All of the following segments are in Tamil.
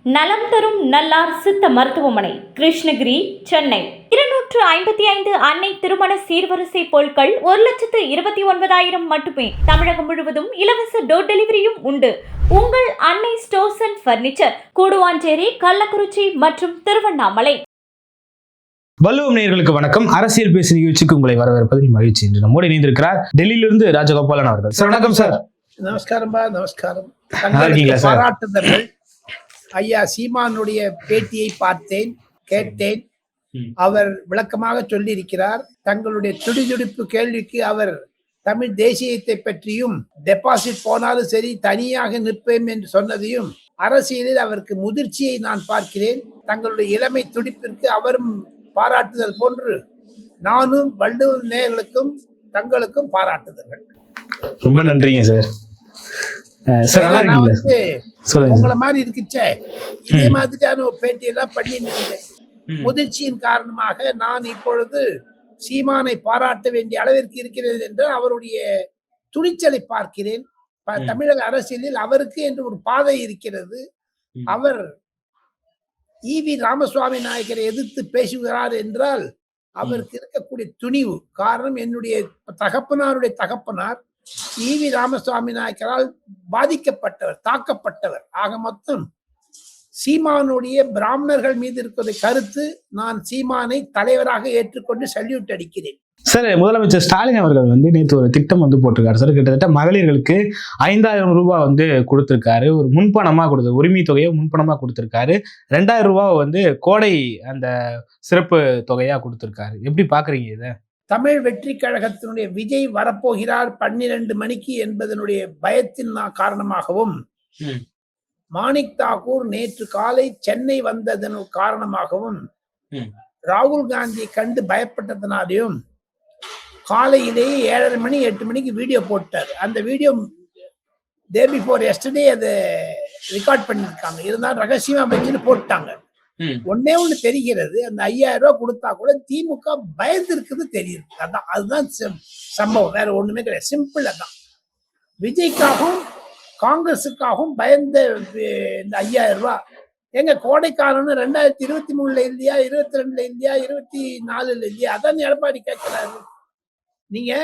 நலம் தரும் நல்லார் சித்த மருத்துவமனை, கிருஷ்ணகிரி, சென்னை. 255 அன்னை திருமண சீர்வரிசை பொருட்கள் 1,29,000 மட்டுமே. தமிழகம் முழுவதும் இலவச டோர் டெலிவரியும் உண்டு. உங்கள் Annai stores and furniture, Guduvanchery, Kallakurichi மற்றும் திருவண்ணாமலை. வள்ளுவம் நேயர்களுக்கு வணக்கம். அரசியல் பேசு நிகழ்ச்சிக்கு உங்களை வரவேற்பதில் மகிழ்ச்சி. என்று நம்மோடு இணைந்திருக்கிறார் டெல்லியிலிருந்து ராஜகோபாலன் அவர்கள். சார் வணக்கம். சார் நமஸ்காரம்பா. நமஸ்காரம். சார்? பாராட்டுதல்கள். ஐயா சீமானுடைய பேட்டியை பார்த்தேன், கேட்டேன். அவர் விளக்கமாக சொல்லியிருக்கிறார். தங்களுடைய துடிதுடிப்பு கேள்விக்கு அவர் தமிழ் தேசியத்தை பற்றியும், டெபாசிட் போனாலும் சரி தனியாக நிற்பேன் என்று சொன்னதையும், அரசியலில் அவருக்கு முதிர்ச்சியை நான் பார்க்கிறேன். தங்களுடைய இளமை துடிப்பிற்கு அவரும் பாராட்டுதல் போன்று நானும் வள்ளுவ நேயர்களுக்கும் தங்களுக்கும் பாராட்டுதல்கள். ரொம்ப நன்றிங்க சார். உங்களை மாதிரி இருக்குச்சே, இதே மாதிரியான பேட்டி எல்லாம் பண்ணிட்டு இருந்தேன். முதிர்ச்சியின் காரணமாக நான் இப்பொழுது சீமானை பாராட்ட வேண்டிய அளவிற்கு இருக்கிறது என்று அவருடைய துணிச்சலை பார்க்கிறேன். தமிழக அரசியலில் அவருக்கு என்று ஒரு பாதை இருக்கிறது. அவர் ஈவி ராமசுவாமி நாயக்கரை எதிர்த்து பேசுகிறார் என்றால் அவருக்கு இருக்கக்கூடிய துணிவு காரணம், என்னுடைய தகப்பனாருடைய தகப்பனார் ஈவி ராமசுவாமி நாயக்கரால் பாதிக்கப்பட்டவர், தாக்கப்பட்டவர். ஆக மொத்தம் சீமானுடைய பிராமணர்கள் மீது இருக்கிற கருத்து, நான் சீமானை தலைவராக ஏற்றுக்கொண்டு சல்யூட் அடிக்கிறேன். சார், முதலமைச்சர் ஸ்டாலின் அவர்கள் நேற்று ஒரு திட்டம் கொடுத்திருக்காரு சார். கிட்டத்தட்ட மகளிர்களுக்கு 5,000 ரூபாய் கொடுத்திருக்காரு. ஒரு முன்பணமா கொடுத்த உரிமை தொகையை முன்பணமா கொடுத்திருக்காரு. 2,000 ரூபாய் கோடை அந்த சிறப்பு தொகையா கொடுத்திருக்காரு. எப்படி பாக்குறீங்க இதை? தமிழ் வெற்றி கழகத்தினுடைய விஜய் வரப்போகிறார் 12 மணிக்கு என்பதனுடைய பயத்தின் காரணமாகவும், மாணிக் தாக்கூர் நேற்று காலை சென்னை வந்ததன் காரணமாகவும், ராகுல் காந்தியை கண்டு பயப்பட்டதனாலையும் காலையிலேயே 7:30 மணி 8 மணிக்கு வீடியோ போட்டார். அந்த வீடியோ டே பிஃபோர் எஸ்டர்டே அதை ரெக்கார்ட் பண்ணியிருக்காங்க. இருந்தாலும் ரகசியமா வச்சுன்னு போட்டாங்க. ஒன்னே ஒண்ணு தெரிகிறது, அந்த 5,000 ரூபாய் கொடுத்தா கூட திமுக பயந்து இருக்குது தெரியுது. அதான் அதுதான் சம்பவம், வேற ஒண்ணுமே கிடையாது. சிம்பிள். அதான் விஜய்க்காகவும் காங்கிரஸுக்காகவும் பயந்த இந்த 5,000 ரூபாய். எங்க கோடைக்காலம்னு 2023 இல்லையா, 22 இல்லையா, 24 இல்லையா? அதான் எடப்பாடி கேட்கிறாரு. நீங்க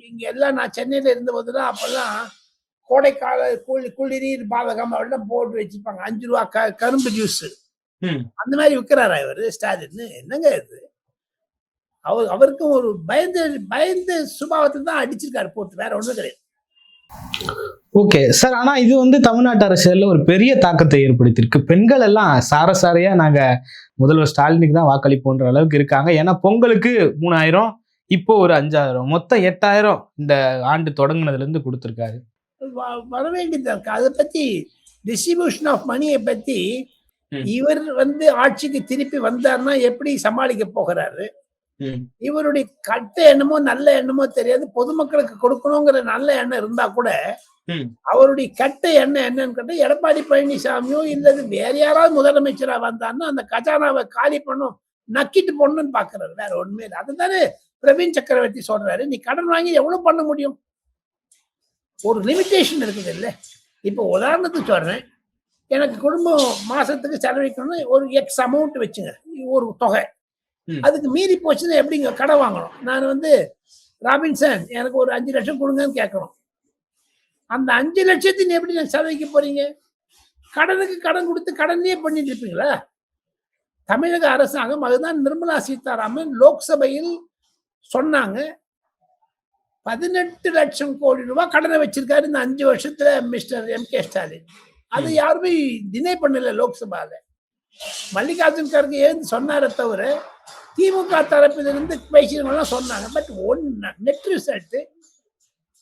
இங்க எல்லாம் நான் சென்னையில இருந்த போதுதான் அப்பெல்லாம் கோடைக்கால குளிர் பாதகம் அவெல்லாம் போட்டு வச்சிருப்பாங்க. 5 ரூபாய் கரும்பு ஜூஸ் அந்த மாதிரி விற்கிறாரா இவர் ஸ்டாலின்? என்னங்க இது? அவருக்கும் ஒரு பயந்த சுபாவத்தை தான் அடிச்சிருக்காரு போட்டு, வேற ஒண்ணும் கிடையாது. ஓகே சார், ஆனா இது தமிழ்நாட்டு அரசியல்ல ஒரு பெரிய தாக்கத்தை ஏற்படுத்தியிருக்கு. பெண்கள் எல்லாம் சாரசாரையா நாங்க முதல்வர் ஸ்டாலினுக்கு தான் வாக்களிப்போன்ற அளவுக்கு இருக்காங்க. ஏன்னா பொங்கலுக்கு 3,000, இப்போ ஒரு 5,000, மொத்தம் 8,000 இந்த ஆண்டு தொடங்குனதுல இருந்து கொடுத்திருக்காரு. வர வேண்டியது இருக்கு. அதை பத்தி, டிஸ்ட்ரிபியூஷன் ஆஃப் மணியை பத்தி இவர் ஆட்சிக்கு திருப்பி வந்தார்னா எப்படி சமாளிக்க போகிறாரு? இவருடைய கட்ட எண்ணமோ நல்ல எண்ணமோ தெரியாது. பொதுமக்களுக்கு கொடுக்கணுங்கிற நல்ல எண்ணம் இருந்தா கூட அவருடைய கட்ட எண்ணம் என்னன்னு கேட்டா, எடப்பாடி பழனிசாமியோ இல்லது வேற யாராவது முதலமைச்சரா வந்தாருன்னா அந்த கஜானாவை காலி பண்ணும், நக்கிட்டு போடணும்னு பாக்குறாரு. வேற ஒண்ணுமே இல்லை. அதுதானே பிரவீன் சக்கரவர்த்தி சொல்றாரு. நீ கடன் வாங்கி எவ்வளவு பண்ண முடியும்? ஒரு லிமிட்டேஷன் இருக்குது இல்ல. இப்ப உதாரணத்துக்கு சொல்றேன், எனக்கு குடும்பம் மாசத்துக்கு செலவழிக்கணும்னு ஒரு எக்ஸ் அமௌண்ட் வச்சுங்க, ஒரு தொகை. அதுக்கு மீறி போச்சுன்னா எப்படிங்க கடன் வாங்கணும்? நான் ராபின்சன் எனக்கு ஒரு 5 லட்சம் கொடுங்கன்னு கேட்கணும். அந்த 5 லட்சத்தின் எப்படி நான் செலவழிக்க போறீங்க? கடனுக்கு கடன் கொடுத்து கடனே பண்ணிட்டு இருப்பீங்களா? தமிழக அரசாங்கம் அதுதான் நிர்மலா சீதாராமன் லோக்சபையில் சொன்னாங்க. 18 லட்சம் கோடி ரூபாய் கடனை வச்சிருக்காரு இந்த 5 வருஷத்துல மிஸ்டர் M.K. ஸ்டாலின். அது யாருமே டினை பண்ணல லோக்சபால. மல்லிகார்ஜுன் கார்கே ஏன் சொன்னார தவிர திமுக தரப்பிலிருந்து பேசினவங்கலாம் சொன்னாங்க. பட் நெட் ரிசல்ட்,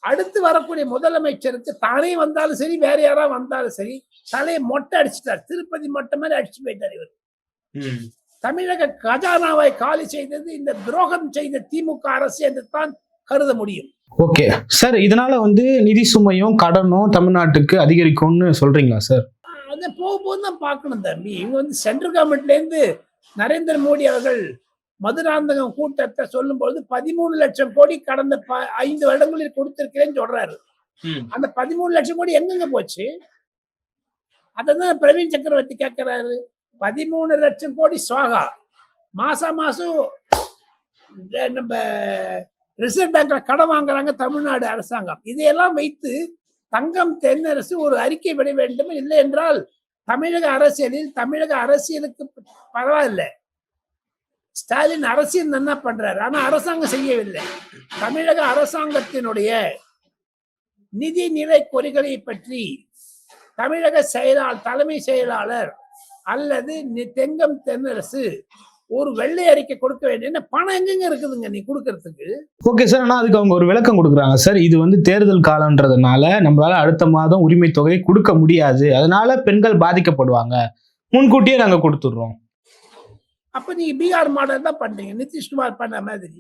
அடுத்து வரக்கூடிய முதலமைச்சருக்கு தானே வந்தாலும் சரி வேற யாராவது வந்தாலும் சரி தலையை மொட்டை அடிச்சுட்டார். திருப்பதி மொட்டை மாதிரி அடிச்சு போயிட்டார் இவர். தமிழக கஜானாவை காலி செய்தது இந்த துரோகம் செய்த திமுக அரசு என்று தான் கருத முடியும். ஓகே சார், இதனால நிதி சுமையும் கடனும் தமிழ்நாட்டுக்கு அதிகரிக்கும்னு சொல்றீங்களா சார்? அதை போகும்போது தான் பார்க்கணும் தம்பி. இவங்க சென்ட்ரல் கவர்மெண்ட்ல இருந்து நரேந்திர மோடி அவர்கள் மதுராந்தகம் கூட்டத்தை சொல்லும்போது 13 லட்சம் கோடி கடந்த 5 வருடங்களில் கொடுத்திருக்கிறேன்னு சொல்றாரு. அந்த 13 லட்சம் கோடி எங்கெங்க போச்சு? அதான் பிரவீன் சக்கரவர்த்தி கேட்கிறாரு. 13 லட்சம் கோடி சுவாகா. மாசம் நம்ம ரிசர்வ் பேங்க்ல கடன் வாங்குறாங்க தமிழ்நாடு அரசாங்கம். இதையெல்லாம் வைத்து தங்கம் தென்னரசு ஒரு அறிக்கை விட வேண்டும். இல்லை என்றால் தமிழக அரசியலுக்கு பரவாயில்லை. ஸ்டாலின் அரசியல் நல்லா பண்றாரு, ஆனா அரசாங்கம் செய்யவில்லை. தமிழக அரசாங்கத்தினுடைய நிதி நிலை குறைகளை பற்றி தமிழக தலைமை செயலாளர் அல்லது தெங்கம் தென்னரசு ஒரு வெள்ளை அறிக்கை கொடுக்க வேண்டிய. என்ன பணம் எங்கெங்க இருக்குதுங்க நீ கொடுக்கறதுக்கு? ஓகே சார், ஆனா அதுக்கு அவங்க ஒரு விளக்கம் கொடுக்குறாங்க சார். இது வந்து தேர்தல் காலம்ன்றதுனால நம்மளால அடுத்த மாதம் உரிமை தொகை கொடுக்க முடியாது, அதனால பெண்கள் பாதிக்கப்படுவாங்க, முன்கூட்டியே நாங்க கொடுத்துடுறோம். அப்ப நீங்க பீகார் மாடல் தான் பண்றீங்க, நிதிஷ்குமார் பண்ண மாதிரி.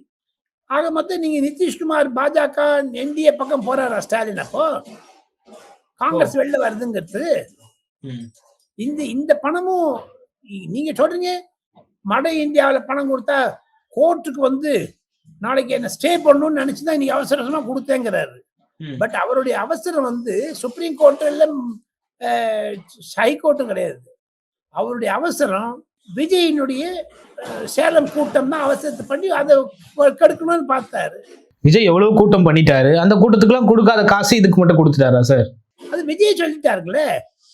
ஆக மொத்தம் நீங்க நிதிஷ்குமார் பாஜக என்டிஏ பக்கம் போறாரா ஸ்டாலின்? அப்போ காங்கிரஸ் வெளில வருதுங்கிறது. இந்த பணமும் நீங்க சொல்றீங்க மட இந்தியாவில் பணம் கொடுத்தா கோர்ட்டுக்கு வந்து நாளைக்கு என்ன ஸ்டே பண்ணணும்னு நினைச்சுதான் இன்னைக்கு அவசரமா கொடுத்தேங்கிறாரு. பட் அவருடைய அவசரம் வந்து சுப்ரீம் கோர்ட்டு இல்ல ஹைகோர்ட்டும் கிடையாது. அவருடைய அவசரம் விஜயினுடைய சேலம் கூட்டம் தான் அவசரத்தை பண்ணி அதை கெடுக்கணும்னு பார்த்தாரு. விஜய் எவ்வளவு கூட்டம் பண்ணிட்டாரு, அந்த கூட்டத்துக்குலாம் கொடுக்காத காசு இதுக்கு மட்டும் கொடுத்துட்டாரா சார்? அது விஜய் சொல்லிட்டாருங்களே,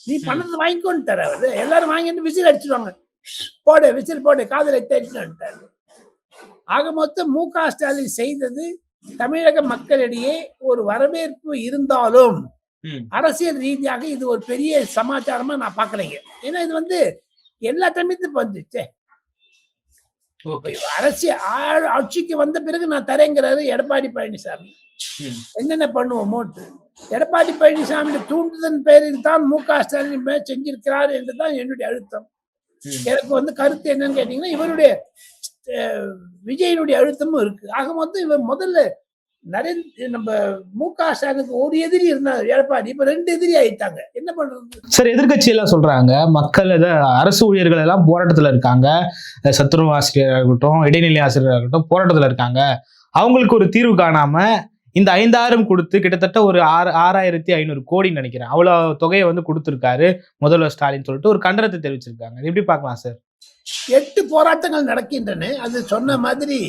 நீ பணத்தை வாங்கிக்கொண்டு தர. எல்லாரும் வாங்கிட்டு விசில் அடிச்சிருவாங்க, போடு விசில் போடு காதலை தேடிட்டாரு. ஆக மொத்தம் மு.க. ஸ்டாலின் செய்தது தமிழக மக்களிடையே ஒரு வரவேற்பு இருந்தாலும் அரசியல் ரீதியாக இது ஒரு பெரிய சமாச்சாரமா நான் பாக்கலைங்க. ஏன்னா இது வந்து எல்லா தமிழத்துக்கும் வந்துச்சு. அரசியல் ஆட்சிக்கு வந்த பிறகு நான் தரேங்கிறாரு எடப்பாடி பழனிசாமி. என்னென்ன பண்ணுவோமோட்டு எடப்பாடி பழனிசாமி தூண்டுதன் பேரில் தான் மு.க. ஸ்டாலின் செஞ்சிருக்கிறார் என்றுதான் என்னுடைய அழுத்தம். எனக்கு வந்து கருத்து என்னன்னு கேட்டீங்கன்னா இவருடைய விஜயனுடைய அழுத்தமும் இருக்கு. ஆக மொத்தம் இவர் முதல்ல நம்ம மு.க. ஸ்டாலினுக்கு ஒரு எதிரி இருந்தார் எடப்பாடி, இப்ப 2 எதிரி ஆயிட்டாங்க. என்ன பண்றது சார்? எதிர்கட்சி எல்லாம் சொல்றாங்க மக்கள் அரசு ஊழியர்கள் எல்லாம் போராட்டத்துல இருக்காங்க, சத்துணவு ஆசிரியராக இருக்கட்டும் இடைநிலை ஆசிரியராக இருக்கட்டும் போராட்டத்துல இருக்காங்க. அவங்களுக்கு ஒரு தீர்வு காணாம இந்த 5000 கொடுத்து கிட்டத்தட்ட ஒரு 6500 கோடி நினைக்கிறேன் அவ்வளவு தொகையை வந்து கொடுத்திருக்காரு முதல்வர் ஸ்டாலின் சொல்லிட்டு ஒரு கண்டனத்தை தெரிவிச்சிருக்காங்க. எப்படி பார்க்கலாம் சார்? 8 போராட்டங்கள் நடக்கின்றன. அது சொன்ன மாதிரி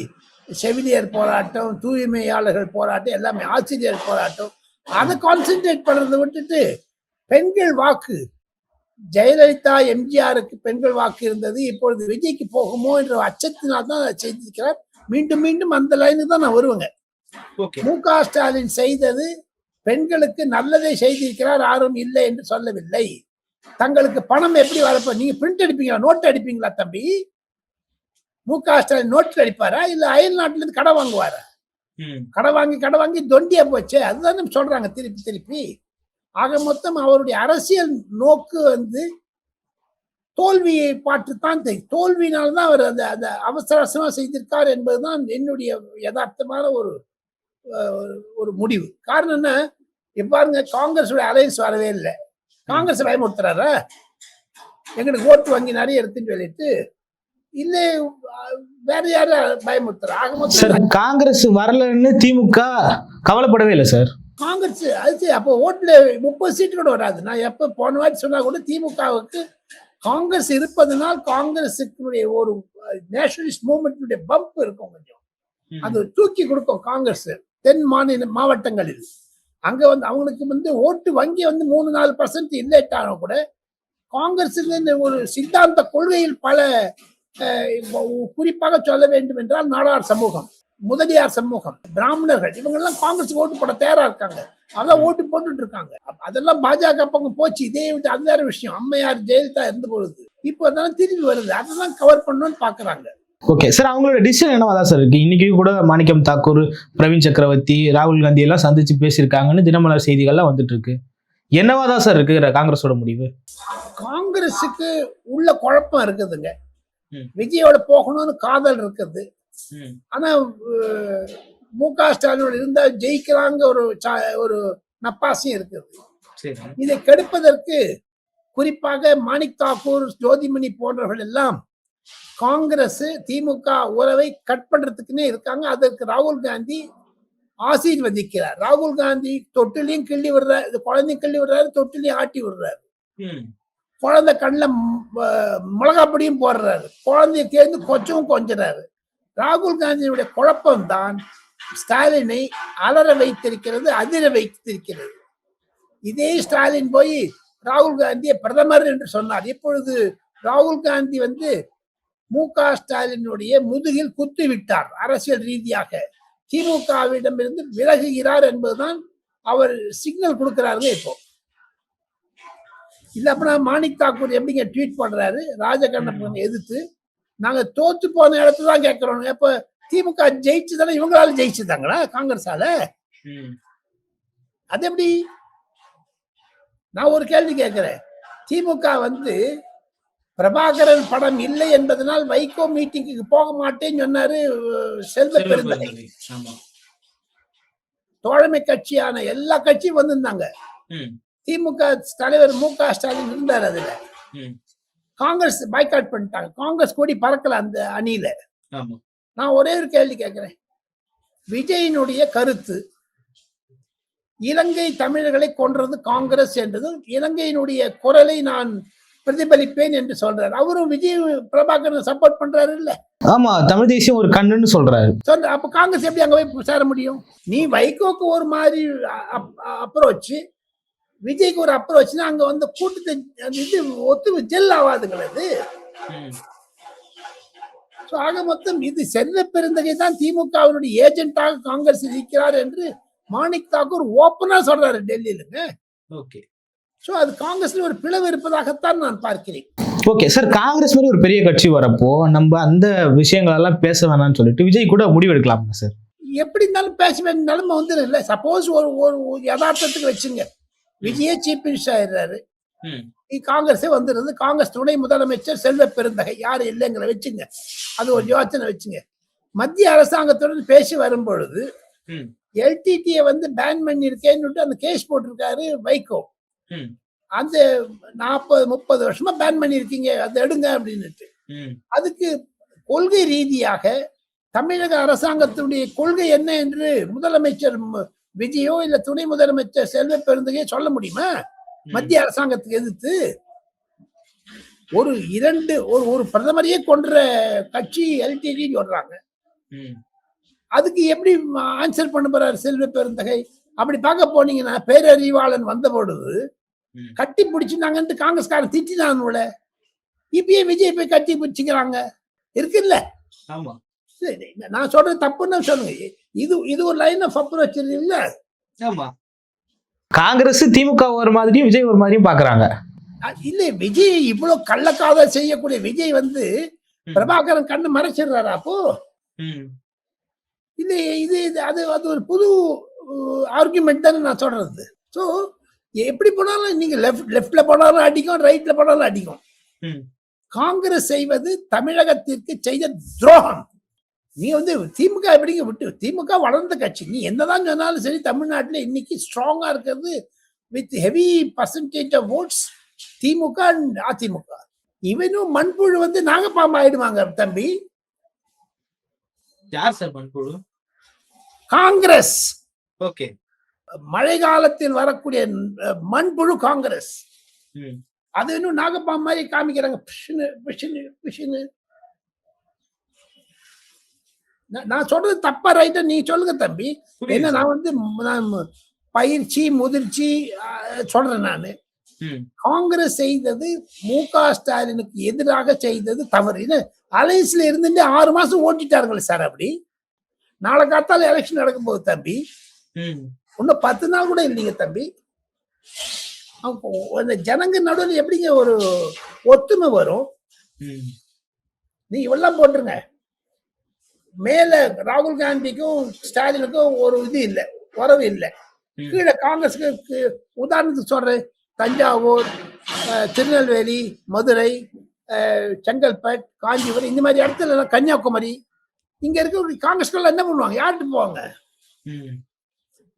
செவிலியர் போராட்டம், தூய்மையாளர்கள் போராட்டம், எல்லாமே ஆசிரியர் போராட்டம். அதை கான்சென்ட்ரேட் பண்றதை விட்டுட்டு பெண்கள் வாக்கு, ஜெயலலிதா எம்ஜிஆருக்கு பெண்கள் வாக்கு இருந்தது, இப்பொழுது விஜய்க்கு போகுமோ என்ற அச்சத்தினால் தான் செய்திருக்கிறார். மீண்டும் மீண்டும் அந்த லைனுக்கு தான் நான் வருவேங்க. மு.க. ஸ்டாலின் செய்தது பெண்களுக்கு நல்லதை செய்திருக்கிறார், யாரும் இல்லை என்று சொல்லவில்லை. தங்களுக்கு பணம் எப்படி வரப்போ நீங்க பிரிண்ட் அடிப்பீங்களா, நோட்டு அடிப்பீங்களா தம்பி? மு.க. ஸ்டாலின் நோட்டு அடிப்பாரா இல்ல அயல் நாட்டுல இருந்து கடை வாங்குவாரா? கடை வாங்கி தொண்டியா போச்சு. அதுதானே சொல்றாங்க திருப்பி. ஆக மொத்தம் அவருடைய அரசியல் நோக்கு வந்து தோல்வியை பார்த்துத்தான் தோல்வியினால்தான் அவர் அந்த அவசரமா செய்திருக்கார் என்பதுதான் என்னுடைய யதார்த்தமான ஒரு முடிவு. காரணம் என்ன, பாருங்க காங்கிரஸ் அலையன்ஸ் வரவே இல்லை. காங்கிரஸ் பயமுறுத்துறாரா எங்களுக்கு ஓட்டு வாங்கி நிறைய எடுத்துட்டு வெளியிட்டு இல்ல வேற யாரும் பயமுறுத்துறா? ஆக மொத்தம் காங்கிரஸ் வரலன்னு திமுக கவலைப்படவே இல்லை சார். காங்கிரஸ் அது அப்போ ஓட்டுல 30 சீட்டு கூட வராது. நான் எப்ப போன வாட்டி சொன்னா கூட திமுகவுக்கு காங்கிரஸ் இருப்பதனால் காங்கிரஸுக்கு ஒரு நேஷனலிஸ்ட் மூவ்மெண்ட் பம்ப் இருக்கும், கொஞ்சம் அது தூக்கி கொடுக்கும் காங்கிரஸ் தென் மாவட்டங்களில். அங்க வந்து அவங்களுக்கு வந்து ஓட்டு வங்கி வந்து 3-4% இல்லைட்டாலும் கூட காங்கிரஸ் ஒரு சித்தாந்த கொள்கையில் பல குறிப்பாக சொல்ல வேண்டும் என்றால் நாடார் சமூகம், முதலியார் சமூகம், பிராமணர்கள் இவங்கெல்லாம் காங்கிரஸ் ஓட்டு போட தயாரா இருக்காங்க. அதான் ஓட்டு போட்டுட்டு இருக்காங்க. அதெல்லாம் பாஜக பக்கம் போச்சு. இதே விட்டு அது வேற விஷயம். அம்மையார் ஜெயலலிதா இருந்த பொழுது இப்போ அதெல்லாம் திரும்பி வருது. அதெல்லாம் கவர் பண்ணணும்னு பாக்குறாங்க. ஓகே சார், அவங்களோட டிசிஷன் என்னவா சார் இருக்கு? இன்னைக்கு கூட மாணிக்கம் தாக்கூர், பிரவீன் சக்கரவர்த்தி, ராகுல் காந்தி எல்லாம் சந்திச்சு பேசியிருக்காங்கன்னு தினமலர் செய்திகள்லாம் வந்துட்டு இருக்கு. என்னவாதான் சார் இருக்கு காங்கிரஸோட முடிவு? காங்கிரஸுக்கு உள்ள குழப்பம் இருக்குதுங்க. விஜயோட போகணும்னு காதல் இருக்குது. ஆனா மு.க. ஸ்டாலினோட இருந்தா ஜெயிக்கிறாங்க ஒரு நப்பாசியும் இருக்குது. இதை கெடுப்பதற்கு குறிப்பாக மாணிக் தாக்கூர், ஜோதிமணி போன்றவர்கள் எல்லாம் காங்கிரஸ் திமுக உறவை கட் பண்றதுக்குன்னே இருக்காங்க. அதற்கு ராகுல் காந்தி ஆசீர்வதிக்கிறார். ராகுல் காந்தி தொட்டிலையும் கிள்ளி விடுறாரு, குழந்தையும் கிள்ளி விடுறாரு, தொட்டிலையும் ஆட்டி விடுறாரு. குழந்தை கண்ணில் மிளகா பொடியும் போடுறாரு, குழந்தைய தேர்ந்து கொச்சவும் கொஞ்சறாரு. ராகுல் காந்தியுடைய குழப்பம்தான் ஸ்டாலினை அலற வைத்திருக்கிறது, அதிர வைத்திருக்கிறது. இதே ஸ்டாலின் போய் ராகுல் காந்தியை பிரதமர் என்று சொன்னார். இப்பொழுது ராகுல் காந்தி மு.க. ஸ்டாலினுடைய முதுகில் குத்து விட்டார். அரசியல் ரீதியாக திமுகவிடமிருந்து விலகுகிறார் என்பதுதான் அவர் சிக்னல் கொடுக்கிறாருங்க. இப்போ இல்ல அப்படின்னா மாணிக் தாக்கூர் எப்படிங்க ட்வீட் பண்றாரு, ராஜகண்ணப்பன் எதிர்த்து நாங்க தோத்து போன இடத்துல தான் கேட்கிறோம். இப்ப திமுக ஜெயிச்சுதானே, இவங்களால ஜெயிச்சுதாங்களா காங்கிரஸால? அது எப்படி? நான் ஒரு கேள்வி கேட்கிறேன். திமுக பிரபாகரன் படம் இல்லை என்பதனால் வைகோ மீட்டிங்கு போக மாட்டேன்னு சொன்னாரு செல்வ பெருந்தகை. தோழமை கட்சியான எல்லா கட்சியும் வந்திருந்தாங்க. திமுக தலைவர் மு.க. ஸ்டாலின் இருந்தார். அதுல காங்கிரஸ் பாய்காட் பண்ணிட்டாங்க. காங்கிரஸ் கூடி பறக்கல அந்த அணியில. நான் ஒரே ஒரு கேள்வி கேட்கிறேன். விஜயினுடைய கருத்து இலங்கை தமிழர்களை கொன்றது காங்கிரஸ் என்றதும், இலங்கையினுடைய குரலை நான் பிரதிபலிப்பேன் என்று சொல்றாரு. அவரும் விஜய் பிரபாகரன் சப்போர்ட் பண்றாரு இல்ல? ஆமா, தமிழ் தேசியம் ஒரு கண்ணுன்னு சொல்றாரு. அப்ப காங்கிரஸ் எப்படி அங்க போய் சேர முடியும்? நீ வைகோக்கு ஒரு மாதிரி அப்ரோச், விஜய்க்கு ஒரு அப்ரோச்னா அங்க கூட்டத்தை இது ஒத்து ஜெல் ஆகாதுங்களது. ஆக மொத்தம் இது செல்வ பெருந்தகை தான் திமுகவினுடைய ஏஜென்டாக காங்கிரஸ் இருக்கிறார் என்று மாணிக் தாக்கூர் ஓப்பனா சொல்றாரு டெல்லியிலுங்க. ஓகே, சோ அது காங்கிரஸ்ல ஒரு பிளவு இருப்பதாகத்தான் நான் பார்க்கிறேன். ஓகே சார், காங்கிரஸ் மாதிரி ஒரு பெரிய கட்சி வரப்போ நம்ம அந்த விஷயங்கள் எல்லாம் பேச வேணாம்னு சொல்லிட்டு விஜய் கூட முடிவெடுக்கலாமா சார்? எப்படி இருந்தாலும் பேச வேண்டிய நிலைமை இல்ல. சப்போஸ் ஒரு யதார்த்தத்துக்கு வச்சுங்க, விஜயே சீஃப் மினிஸ்டர் ஆயிடுறாரு, காங்கிரஸே வந்துருது, காங்கிரஸ் துணை முதலமைச்சர் செல்வ பெருந்தகை யாரு இல்லைங்கிற வச்சுங்க, அது ஒரு யோசனை வச்சுங்க. மத்திய அரசாங்கத்துடன் பேசி வரும் பொழுது எல்டிடியை பேன் பண்ணி இருக்கேன்னு அந்த கேஸ் போட்டிருக்காரு வைகோ. அந்த 40-30 வருஷமா பேன் பண்ணி இருக்கீங்க, அதை எடுங்க அப்படின்னுட்டு. அதுக்கு கொள்கை ரீதியாக தமிழக அரசாங்கத்தினுடைய கொள்கை என்ன என்று முதலமைச்சர் விஜயோ இல்ல துணை முதலமைச்சர் செல்வ பெருந்தகையோ சொல்ல முடியுமா? மத்திய அரசாங்கத்துக்கு எதிர்த்து ஒரு பிரதமரையே கொன்ற கட்சி எல்டிடி சொல்றாங்க. அதுக்கு எப்படி ஆன்சர் பண்ண போறாரு செல்வ பெருந்தகை? அப்படி பார்க்க போனீங்கன்னா பேரறிவாளன் வந்த பொழுது கட்டி பிடிச்சிருந்தாங்கன்ட்டு காங்கிரஸ்காரன் திட்டினானுல, இப்பயே விஜய் போய் கட்டி பிடிச்சிக்கிறாங்க இருக்குல்ல. ஆமா, நான் சொல்றது தப்புன்னு சொல்லுங்க. இது ஒரு லைன் ஆஃப் அப்ரோச் இல்ல. ஆமா, காங்கிரஸ் திமுக ஒரு மாதிரியும் விஜய் ஒரு மாதிரியும் பாக்குறாங்க. இல்ல, விஜய் இவ்வளவு கள்ளக்காதல் செய்யக்கூடிய விஜய் பிரபாகரன் கண்ணு மறைச்சிடுறாரு. அப்போ இல்ல, இது அது ஒரு புது ஆர்குமெண்ட் தானே நான் சொல்றது. சோ எப்படி போனாலும் நீங்க லெஃப்ட்ல போனாலும் அடிக்கும், ரைட்ல போனாலும் அடிக்கும். காங்கிரஸ் செய்வது தமிழகத்திற்கு செய்த துரோகம். நீ திமுக எப்படிங்க விட்டு, திமுக வளர்ந்த கட்சி, நீ என்னதான் சொன்னாலும் சரி, தமிழ்நாட்டில் இன்னைக்கு ஸ்ட்ராங்கா இருக்கிறது with heavy percentage of votes DMK and AIADMK. இவனும் மண்புழு நாகப்பாம்பு ஆயிடுவாங்க தம்பி. யார் சார் மண்புழு? காங்கிரஸ். ஓகே, மழை காலத்தில் வரக்கூடிய மண்புழு காங்கிரஸ். அது இன்னும் நாகப்பாம்பு மாதிரி காமிக்கிறாங்க. நான் சொல்றது தப்பா ரைட்டா நீ சொல்லுங்க தம்பி. என்ன நான் பயிற்சி முதிர்ச்சி சொல்றேன். நானு காங்கிரஸ் செய்தது மு.க. ஸ்டாலினுக்கு எதிராக செய்தது தவறு. அலைன்ஸ்ல இருந்து 6 மாசம் ஓட்டிட்டார்கள் சார். அப்படி நாளை காத்தால எலெக்ஷன் நடக்கும் போது தம்பி, இன்னும் 10 நாள் கூட இல்லைங்க தம்பி. அந்த ஜனங்க நடுவில் எப்படிங்க ஒரு ஒத்துமை வரும்? நீ இவெல்லாம் போட்டுருங்க. மேல ராகுல் காந்திக்கும் ஸ்டாலினுக்கும் ஒரு இது இல்லை, உறவு இல்லை. கீழே காங்கிரஸுக்கு உதாரணத்துக்கு சொல்றேன், தஞ்சாவூர், திருநெல்வேலி, மதுரை, செங்கல்பட்டு, காஞ்சிபுரம், இந்த மாதிரி இடத்துல, கன்னியாகுமரி, இங்க இருக்க காங்கிரஸ்கள் என்ன பண்ணுவாங்க? யார்கிட்ட போவாங்க?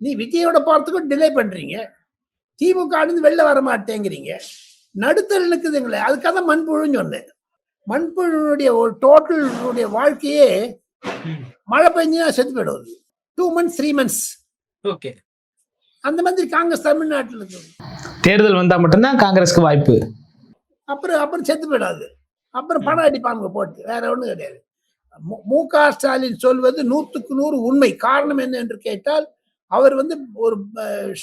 நீ விஜயோட போறதுக்கும் டிலே பண்றீங்க, திமுக வெளில வர மாட்டேங்கிறீங்க, நடுத்தர இருக்குதுங்களே. அதுக்காக தான் மண்புழுன்னு சொன்னேன். மண்புழுடைய ஒரு டோட்டல் வாழ்க்கையே மழை பெஞ்சுனா செத்து போயிடுவது. 2 months 3 months. ஓகே, அந்த மாதிரி காங்கிரஸ் தமிழ்நாட்டில் இருக்கு. தேர்தல் வந்தா மட்டும்தான் காங்கிரஸ்க்கு வாய்ப்பு. அப்புறம் அப்புறம் செத்து போயிடாது. அப்புறம் படம் அடிப்பாங்க போட்டு. வேற ஒண்ணும் கிடையாது. மு.க. ஸ்டாலின் சொல்வது 100க்கு 100 உண்மை. காரணம் என்ன என்று கேட்டால், அவர் வந்து ஒரு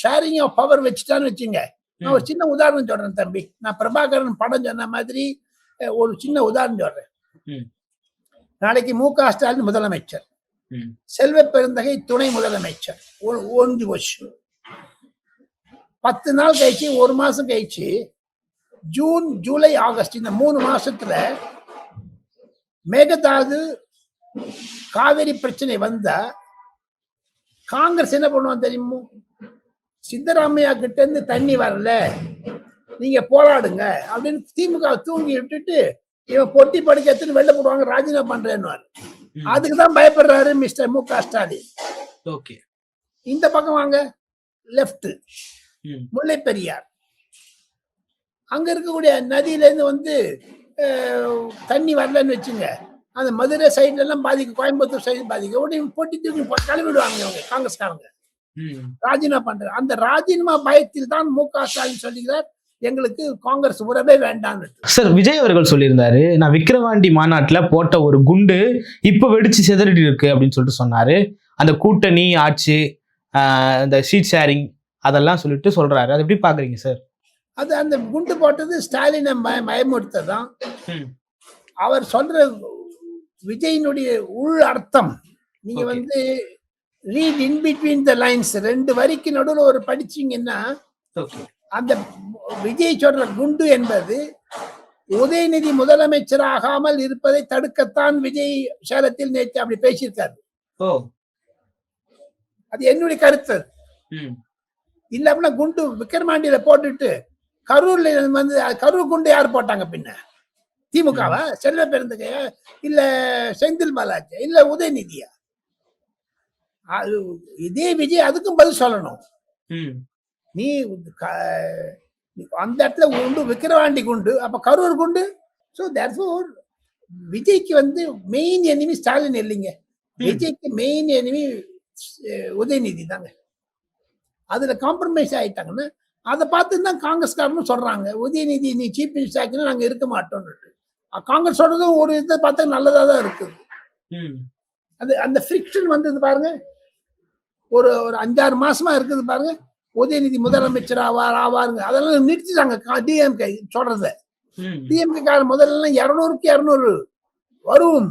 ஷேரிங் ஆஃப் பவர் வச்சுட்டான்னு வச்சுங்க. நான் ஒரு சின்ன உதாரணம் சொல்றேன் தம்பி. நான் பிரபாகரன் படம் சொன்ன மாதிரி ஒரு சின்ன உதாரணம் சொல்றேன். நாளைக்கு மு.க. ஸ்டாலின் முதலமைச்சர், செல்வ பெருந்தகை துணை முதலமைச்சர், ஒன்று போச்சு. 10 நாள் கழிச்சு, 1 மாசம் கழிச்சு, ஜூன், ஜூலை, ஆகஸ்ட் இந்த 3 மாசத்துல மேகதாது காவிரி பிரச்சனை வந்தா காங்கிரஸ் என்ன பண்ணுவான் தெரியுமோ? சித்தராமையா கிட்ட இருந்து தண்ணி வரல, நீங்க போராடுங்க அப்படின்னு திமுக தூங்கி விட்டுட்டு இவன் பொட்டி படுக்க எடுத்துட்டு வெளில போடுவாங்க, ராஜினாமா பண்றேன்னு. அதுக்குதான் பயப்படுறாரு மிஸ்டர் மு.க. ஸ்டாலின். இந்த பக்கம் வாங்க, லெப்ட் முல்லை பெரியார், அங்க இருக்கக்கூடிய நதியில இருந்து வந்து தண்ணி வரலன்னு வச்சுங்க, அந்த மதுரை சைட்ல எல்லாம் பாதிக்கும், கோயம்புத்தூர் சைடு பாதிக்கும். உடனே பொட்டி தூக்கி கிளம்பிடுவாங்க இவங்க காங்கிரஸ்காரங்க, ராஜினாமா பண்ற. அந்த ராஜினாமா பயத்தில் தான் மு.க. ஸ்டாலின் சொல்லுகிறார், எங்களுக்கு காங்கிரஸ் உறவே வேண்டாம். சார், விஜய் அவர்கள் சொல்லியிருந்தாரு, நான் விக்கிரவாண்டி மாநாட்டுல போட்ட ஒரு குண்டு இப்ப வெடிச்சு சிதறிட்டு இருக்கு அப்படின்னு சொல்லிட்டு சொன்னாரு. அந்த கூட்டணி ஆட்சி, இந்த ஷீட் ஷேரிங் அதெல்லாம் சொல்லிட்டு சொல்றாரு. அதை எப்படி பாக்குறீங்க சார்? அது அந்த குண்டு போட்டது ஸ்டாலினை பயமுறுத்ததான். அவர் சொல்ற விஜயினுடைய உள் அர்த்தம் நீங்க வந்து read in between the lines, 2 வரிக்கு நடுவில் ஒரு படிச்சீங்கன்னா, அந்த விஜய் சொல்ற குண்டு என்பது உதயநிதி முதலமைச்சர் ஆகாமல் இருப்பதை தடுக்கத்தான் விஜய் சேலத்தில் நேற்று அப்படி பேசியிருக்காரு. அது என்னுடைய கருத்து. இல்ல அப்படின்னா குண்டு விக்கிரமாண்டியில போட்டுட்டு கரூர்ல வந்து, கரூர் குண்டு யார் போட்டாங்க பின்ன? திமுகவா, செல்வ பெருந்தகையா, இல்ல செந்தில் பாலாஜி, இல்ல உதயநிதியா? இதே விஜய் அதுக்கும் பதில் சொல்லணும். நீ அந்த இடத்துல குண்டு விக்கிரவாண்டி குண்டு, அப்ப கரூர் குண்டு. சோ தேர்ஃபோர் விஜய்க்கு வந்து மெயின் எனிமி ஸ்டாலின் இல்லைங்க. விஜய்க்கு மெயின் எனிமி உதயநிதி தாங்க. அதுல காம்ப்ரமைஸ் ஆயிட்டாங்கன்னா அதை பார்த்து தான் காங்கிரஸ்காரனும் சொல்றாங்க, உதயநிதி நீ சீஃப் மினிஸ்டர் ஆக்கினா நாங்க இருக்க மாட்டோம்னு. காங்கிரஸ் சொல்றதும் ஒரு இதை பார்த்தா நல்லதா தான் இருக்குது. அது அந்த ஃபிரிக்ஷன் வந்தது பாருங்க, ஒரு 5-6 மாசமா இருக்குது பாருங்க. உதயநிதி முதலமைச்சர் ஆவாருங்க, அதெல்லாம் நிறுத்திட்டாங்க டிஎம்கே சொல்றத. டிஎம்கே கார முதல்ல 200க்கு 200 வரும்,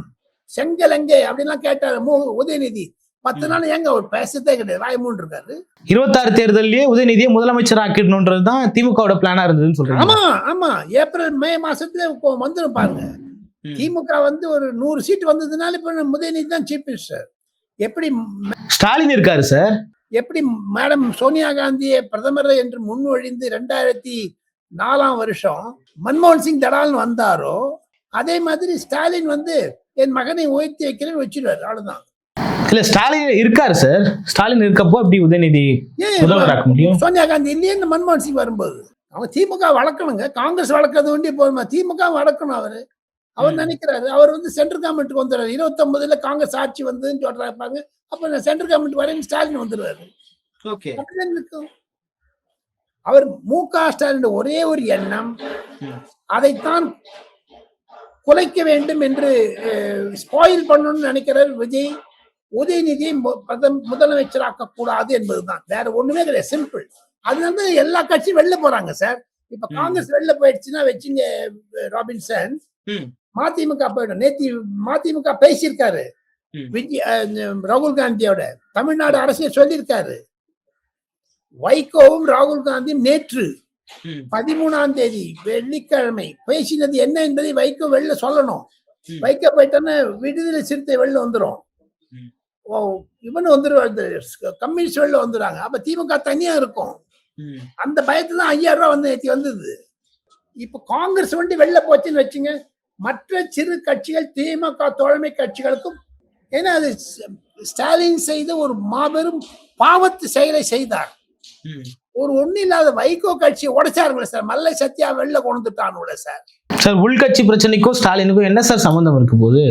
செங்கலங்கே அப்படின்லாம் கேட்டாரு உதயநிதி. 10 நாள் ஏங்க அவர் பேசத்தே கிடையாது, வாய்மூன் இருக்காரு. 26 தேர்தலிலேயே உதயநிதியை முதலமைச்சர் ஆக்கிடணும்ன்றதுதான் திமுகவோட பிளானா இருந்ததுன்னு சொல்றாங்க. ஆமா ஆமா, ஏப்ரல் மே மாசத்துல வந்துடும் பாருங்க. திமுக வந்து ஒரு 100 சீட் வந்ததுனால இப்ப உதயநிதி தான் சீஃப் மினிஸ்டர். எப்படி ஸ்டாலின் இருக்காரு சார், எப்படி மேடம் சோனியா காந்தியை பிரதமர் என்று முன்வழிந்து 2004 வருஷம் மன்மோகன் சிங் தடால்னு வந்தாரோ, அதே மாதிரி ஸ்டாலின் வந்து என் மகனை உயர்த்தி வைக்கிறேன்னு வச்சிருவாரு, அவ்வளவுதான். இல்ல ஸ்டாலின் இருக்காரு சார், ஸ்டாலின் இருக்கப்போ அப்படி உதயநிதி முதல்வராக்க முடியும்? சோனியா காந்தி இல்லையே மன்மோகன் சிங் வரும்போது. அவங்க திமுக வளர்க்கணுங்க, காங்கிரஸ் வளர்க்கறது வேண்டிய போதுமா, திமுக வளர்க்கணும். அவர் நினைக்கிறாரு, அவர் வந்து சென்ட்ரல் கவர்மெண்ட்டுக்கு வந்துடுறாரு. 29ல காங்கிரஸ் ஆட்சி வந்ததுன்னு சொல்றாங்க, அப்ப சென்ட்ரல் கவர்மெண்ட் வரைக்கும் ஸ்டாலின் வந்துடுவாரு. அவர் மு.க. ஸ்டாலின் ஒரே ஒரு எண்ணம், அதைத்தான் குலைக்க வேண்டும் என்று ஸ்பாயில் பண்ணணும்னு நினைக்கிறார் விஜய். உதயநிதியை முதலமைச்சராக்க கூடாது என்பதுதான், வேற ஒண்ணுமே கிடையாது, சிம்பிள். அதனால எல்லா கட்சியும் வெளில போறாங்க சார். இப்ப காங்கிரஸ் வெளில போயிடுச்சுன்னா வச்சுங்க ராபின்சன், மதிமுக போயிடும். நேத்தி மதிமுக பேசியிருக்காரு ராகுல் காந்தியோட, தமிழ்நாடு அரசியல் சொல்லியிருக்காரு. வைகோவும் ராகுல் காந்தியும் நேற்று 13ஆம் தேதி வெள்ளிக்கிழமை பேசினது என்ன என்பதை வைகோ வெளில சொல்லணும். வைகோ போயிட்டான்னு விடுதலை சிறுத்தை வெளில வந்துடும், இவனு வந்துருவாரு, கம்யூனிஸ்ட் வெளில வந்துடுறாங்க. அப்ப திமுக தனியா இருக்கும். அந்த பயத்துல தான் 5000 ரூபாய் வந்து நேற்று வந்தது. இப்ப காங்கிரஸ் வந்து வெளில போச்சுன்னு வச்சுங்க, மற்ற சிறு கட்சிகள் திமுக தோழமை கட்சிகளுக்கும், ஏன்னா அது ஸ்டாலின் செய்த ஒரு மாபெரும் பாவத்து செயலை செய்தார். ஒரு ஒண்ணு இல்லாத வைகோ கட்சியை உடைச்சாருங்களே சார், மல்லை சத்யா வெளில கொண்டுட்டானுங்களே சார். சார், உள்கட்சி பிரச்சனைக்கும் ஸ்டாலினுக்கும் என்ன சார் சம்பந்தம் இருக்கு போது?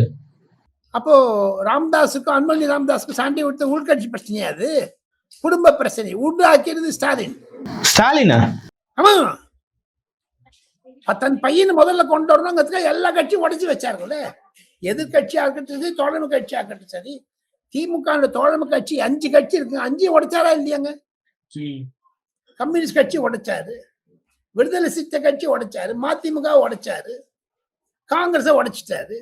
அப்போ ராமதாஸுக்கும் அன்பழகி ராமதாஸுக்கும் சண்டை விட்டு உள்கட்சி பிரச்சனையா? அது குடும்ப பிரச்சனை உண்டாக்கியது ஸ்டாலின். ஸ்டாலினா? ஆமா, தன் பையனை முதல்ல கொண்டு வரணுங்கிறதுக்காக எல்லா கட்சியும் உடைச்சு வச்சாருங்கள. எதிர்கட்சியா இருக்கட்டும் சரி, தோழமை கட்சியா இருக்கட்டும் சரி. திமுக தோழமை கட்சி 5 கட்சி இருக்குங்க, 5 உடைச்சாரா இல்லையாங்க? கம்யூனிஸ்ட் கட்சி உடைச்சாரு, விடுதலை சிறுத்தை கட்சி உடைச்சாரு, மதிமுக உடைச்சாரு, காங்கிரஸை உடைச்சிட்டாரு.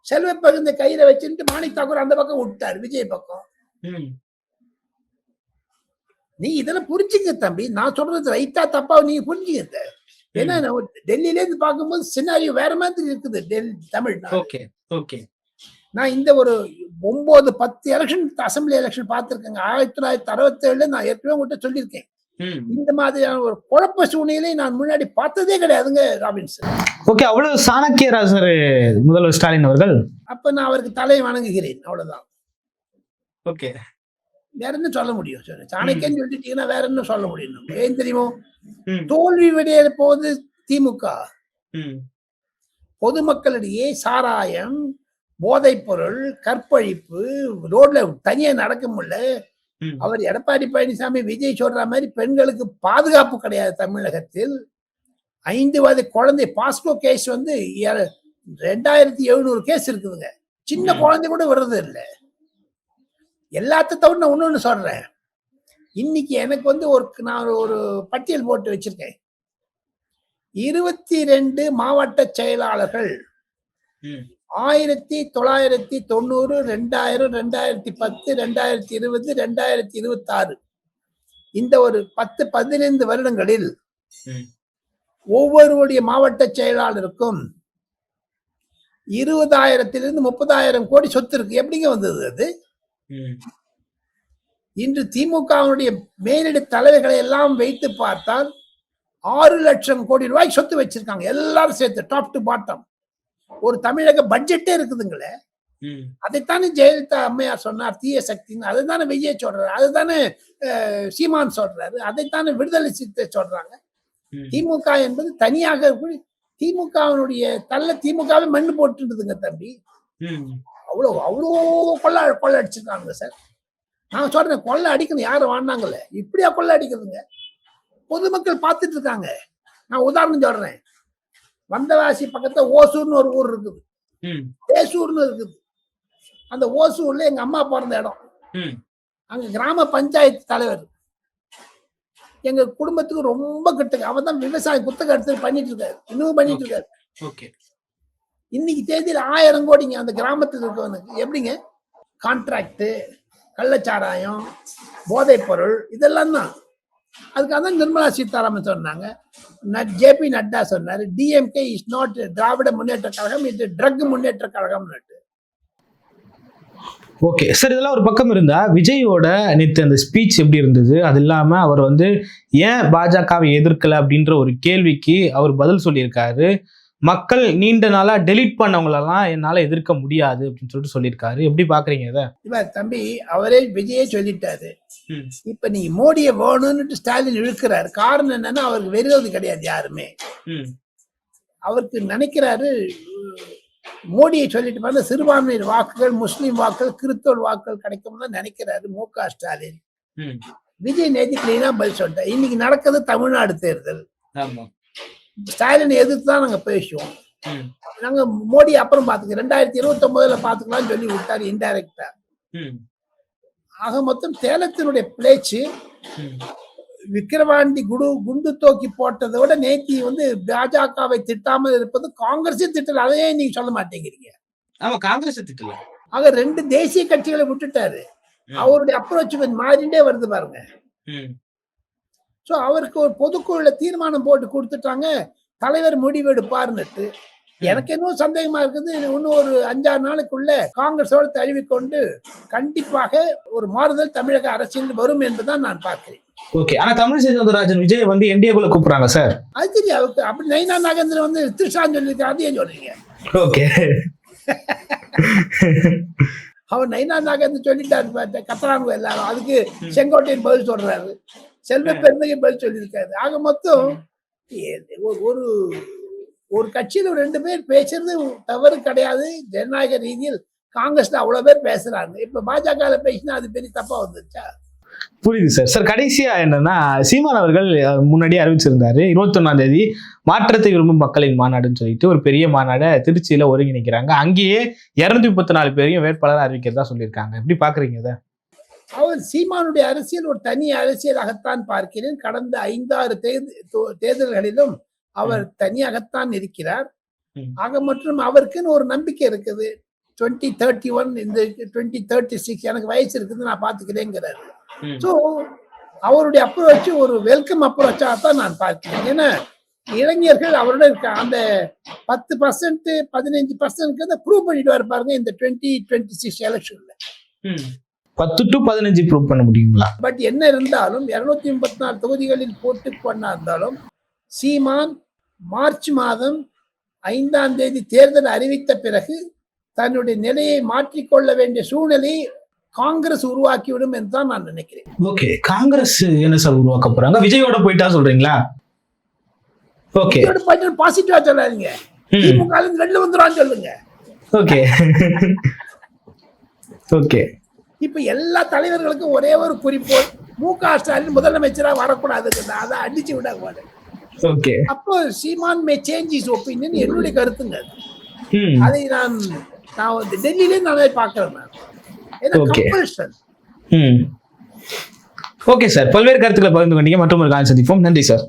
செல்வ பகிர்ந்த கையில வச்சுட்டு மாணிக் தாக்கூர் அந்த பக்கம் விட்டாரு, விஜய் பக்கம். நீ இதெல்லாம் புரிஞ்சுக்க தம்பி, நான் சொல்றது ரைட்டா தப்பா நீங்க புரிஞ்சுக்க. ஏன்னா டெல்லியில இருந்து பார்க்கும்போது சினாரியோ வேற மாதிரி இருக்குது தமிழ். நான் இந்த ஒரு 9-10 எலெக்ஷன் அசம்பிளி எலெக்ஷன் பார்த்திருக்கேங்க. 1967 நான் ஏற்கனவே உங்கள்கிட்ட சொல்லியிருக்கேன். இந்த மாதிரியான ஒரு குழப்ப சூழ்நிலை நான் முன்னாடி பார்த்ததே கிடையாதுங்க ராபின்சன். ஓகே, அவ்வளவு சாணக்கியரா சார் முதல்வர் ஸ்டாலின் அவர்கள்? அப்ப நான் அவருக்கு தலையை வணங்குகிறேன், அவ்வளவுதான். ஓகே, வேற என்ன சொல்ல முடியும்? சாணக்கியன்னு சொல்லிட்டீங்கன்னா வேற என்ன சொல்ல முடியும்? ஏன் தெரியுமோ, தோல்வி விடைய போது திமுக பொதுமக்களிடையே சாராயம், போதைப் பொருள், கற்பழிப்பு, ரோட்ல தனியா நடக்க முடியல. அவர் எடப்பாடி பழனிசாமி, விஜய் சொல்ற மாதிரி பெண்களுக்கு பாதுகாப்பு கிடையாது தமிழகத்தில். 5 வயது குழந்தை பாஸ்கோ கேஸ் வந்து 2700 கேஸ் இருக்குதுங்க. சின்ன குழந்தை கூட விடுறது இல்லை. எல்லாத்த தவிர நான் ஒண்ணு சொல்றேன். இன்னைக்கு எனக்கு வந்து நான் ஒரு பட்டியல் போட்டு வச்சிருக்கேன். 22 மாவட்ட செயலாளர்கள் 1990, 2000, 2010, 2020, 2026 இந்த ஒரு 10-15 வருடங்களில் ஒவ்வொருடைய மாவட்ட செயலாளருக்கும் 20,000 30,000 கோடி சொத்து இருக்கு. எப்படிங்க வந்தது அது? இன்று திமுகவுடைய மேலிட தலைவர்களை எல்லாம் வைத்து பார்த்தால் 6 லட்சம் கோடி ரூபாய் சொத்து வச்சிருக்காங்க, எல்லாரும் சேர்த்து, டாப் டு பாட்டம். ஒரு தமிழக பட்ஜெட்டே இருக்குதுங்களே. அதைத்தானே ஜெயலலிதா அம்மையார் சொன்னார் தீய சக்தின்னு. அதுதானே விஜய் சொல்றாரு, அதுதானே சீமான் சொல்றாரு, அதைத்தானே விடுதலை சிறுத்தை சொல்றாங்க. திமுக என்பது தனியாக திமுகவினுடைய திமுகவே மண்ணு போட்டுருதுங்க தம்பி. அவ்வளோ கொள்ளை அடிச்சிருக்காங்க சார். நான் சொல்றேன், கொள்ளை அடிக்கணும், யாரும் வாழ்ந்தாங்கல்ல, இப்படியா கொள்ளை அடிக்கிறதுங்க? பொதுமக்கள் பார்த்துட்டு இருக்காங்க. நான் உதாரணம் சொல்றேன். வந்தவாசி பக்கத்துல ஓசூர்னு ஒரு ஊர் இருக்குது, தேசூர்னு இருக்குது. அந்த ஓசூர்ல எங்க அம்மா பிறந்த இடம். அங்க கிராம பஞ்சாயத்து தலைவர் எங்க குடும்பத்துக்கு ரொம்ப கிட்டங்க. அவன் தான் விவசாயம் குத்தகை எடுத்து பண்ணிட்டு இருக்காரு, இன்னும் பண்ணிட்டு இருக்காரு. இன்னைக்கு தேதியில் 1000 கோடிங்க அந்த கிராமத்தில் இருக்கவனுக்கு. எப்படிங்க? கான்ட்ராக்ட், கள்ளச்சாராயம், போதைப் பொருள், இதெல்லாம் தான். அதுக்காக தான் நிர்மலா சீதாராமன் சொன்னாங்க, ஜேபி நட்டா சொன்னாரு, DMK is not Dravida Munnetra Kazhagam, இது drug Munnetra Kazhagam. Okay sir, இதெல்லாம் ஒரு பக்கம் இருந்தா விஜயோட நேற்று அந்த ஸ்பீச் எப்படி இருந்தது? அது இல்லாம அவர் வந்து ஏன் பாஜகவை எதிர்க்கல அப்படின்ற ஒரு கேள்விக்கு அவர் பதில் சொல்லியிருக்காரு. மக்கள் நீண்ட நாளா டெலீட் பண்ணவங்களெல்லாம் என்னால எதிர்க்க முடியாது அப்படின்னு சொல்லிட்டு சொல்லியிருக்காரு. எப்படி பாக்குறீங்க இதை? தம்பி, அவரே விஜயே சொல்லிட்டாரு. இப்ப நீ மோடியை வேணும்னு ஸ்டாலின் இழுக்கிறாரு. காரணம் என்னன்னா, அவருக்கு விரோதி கிடையாது யாருமே. அவருக்கு நினைக்கிறாரு, மோடியை சொல்லிட்டு பார்த்தா சிறுபான்மையினர் வாக்குகள், முஸ்லீம் வாக்குகள், கிறிஸ்தவ வாக்குகள் கிடைக்கும் தான் நினைக்கிறாரு மு.க. ஸ்டாலின். விஜய் நேற்று கிளீனா பதில் சொல்லிட்டார். இன்னைக்கு நடக்குது தமிழ்நாடு தேர்தல். ஸ்டாலினை எதிர்த்து தான் நாங்க பேசுவோம். நாங்க மோடி அப்புறம் பாத்துக்கிறோம், 2029 பாத்துக்கலாம்னு சொல்லி விட்டாரு இன்டைரக்டா. ஆக மொத்தம் சேலத்தினுடைய பேச்சு விக்கிரவாண்டி குண்டு தூக்கி போட்டதை விட நேத்தி வந்து பாஜகவை திட்டாமல் இருப்பது காங்கிரஸே திட்டல. அதையே நீங்க சொல்ல மாட்டேங்கிறீங்க. காங்கிரஸ் திட்டல. ஆக 2 தேசிய கட்சிகளை விட்டுட்டாரு. அவருடைய அப்ரோச் கொஞ்சம் மாறிண்டே வருது பாருங்க. சோ அவருக்கு ஒரு பொதுக்குழுல தீர்மானம் போட்டு கொடுத்துட்டாங்க, தலைவர் முடிவு எடுப்பாருன்னுட்டு. எனக்கு இன்னும் சந்தேகமா இருக்குது. இன்னும் ஒரு 5-6 நாளுக்குள்ள காங்கிரஸோட தழுவிக்கொண்டு கண்டிப்பாக ஒரு மாறுதல் தமிழக அரசியல் வரும் என்பதுதான் நான் பார்க்கிறேன். ஓகே, ஆனா தமிழிசை சவுந்தரராஜன் விஜய் வந்து என்டிஏக்குள்ள கூப்பிடுறாங்க சார். அது தெரியும் அவருக்கு. அப்படி நயினா நாகேந்திரன் வந்து திருஷான்னு சொல்லியிருக்காரு, அதையும் சொல்றீங்க. ஓகே, அவர் நயினா நாகேந்திரன் சொல்லிட்டாரு, கத்துறாங்க எல்லாரும். அதுக்கு செங்கோட்டையன் பதில் சொல்றாரு, செல்வ பெருந்தகை பதில் சொல்லியிருக்காரு. ஆக மொத்தம் ஒரு கட்சியில 2 பேர் பேசுறது தவறு கிடையாது. ஜனநாயக ரீதியில் காங்கிரஸ்ல அவ்வளவு பேர் பேசுறாங்க. இப்ப பாஜக பேசினா அது பெரிய தப்பா வந்துருச்சா? புரியுது சார். சார் கடைசியா என்னன்னா, சீமான் அவர்கள் முன்னாடியே அறிவிச்சிருந்தாரு 21ஆம் தேதி மாற்றத்தை விரும்பும் மக்களின் மாநாடுன்னு சொல்லிட்டு ஒரு பெரிய மாநாடை திருச்சியில ஒருங்கிணைக்கிறாங்க. அங்கேயே 234 பேரையும் வேட்பாளர் அறிவிக்கிறதா சொல்லியிருக்காங்க. எப்படி பாக்குறீங்க இதை? அவர் சீமானுடைய அரசியல் ஒரு தனி அரசியலாகத்தான் பார்க்கிறேன். கடந்த 5-6 தேர்தல்களிலும் அவர் தனியாகத்தான் இருக்கிறார். ஆக மற்றும் அவருக்குன்னு ஒரு நம்பிக்கை இருக்குது. 2031 இந்த 2036 எனக்கு வயசு இருக்குது, நான் பாத்துக்கிறேங்கிறாரு. ஸோ அவருடைய அப்ரோச் ஒரு வெல்கம் அப்ரோச்சாக தான் நான் பார்க்கிறேன். ஏன்னா இளைஞர்கள் அவரோட இருக்க அந்த 10% 15% ப்ரூவ் பண்ணிட்டு இருப்பாருங்க இந்த 2026 எலெக்ஷன்ல. 10 to 15 ப்ரூவ் பண்ண முடியுங்களா? பட் என்ன இருந்தாலும் 234 தொகுதிகளில் போட்டு பண்ணா இருந்தாலும் சீமான் மார்ச் மாதம் 5ஆம் தேதி தேர்தல் அறிவித்த பிறகு தன்னுடைய நிலையை மாற்றிக்கொள்ள வேண்டிய சூழ்நிலை காங்கிரஸ் உருவாக்கிவிடும் என்று தான் நான் நினைக்கிறேன். ஓகே, காங்கிரஸ் என்ன சார் உருவாக்க போறாங்க? விஜயோட போயிட்டா சொல்றீங்களா? ஓகே, பாசிட்டிவா சொல்லாதீங்க, திமுக வெளில வந்துடும் சொல்லுங்க. Okay okay. இப்ப எல்லா தலைவர்களுக்கும் ஒரே ஒரு குறிப்போள், மு.க. ஸ்டாலின் முதலமைச்சரா வரக்கூடாது, அதை அடிச்சு விட மாட்டேன். ஓகே, அப்போ சீமான் மே சேஞ்ச் இஸ் ஒப்பீனியன் என்னுடைய கருத்துங்க. அதை நான் டெல்லியிலே நான் பார்க்கிறேன். ஓகே சார், பல்வேறு கருத்துக்களை பகிர்ந்து கொண்டீங்க. மற்றும் ஒரு கால் சந்திப்போம். நன்றி சார்.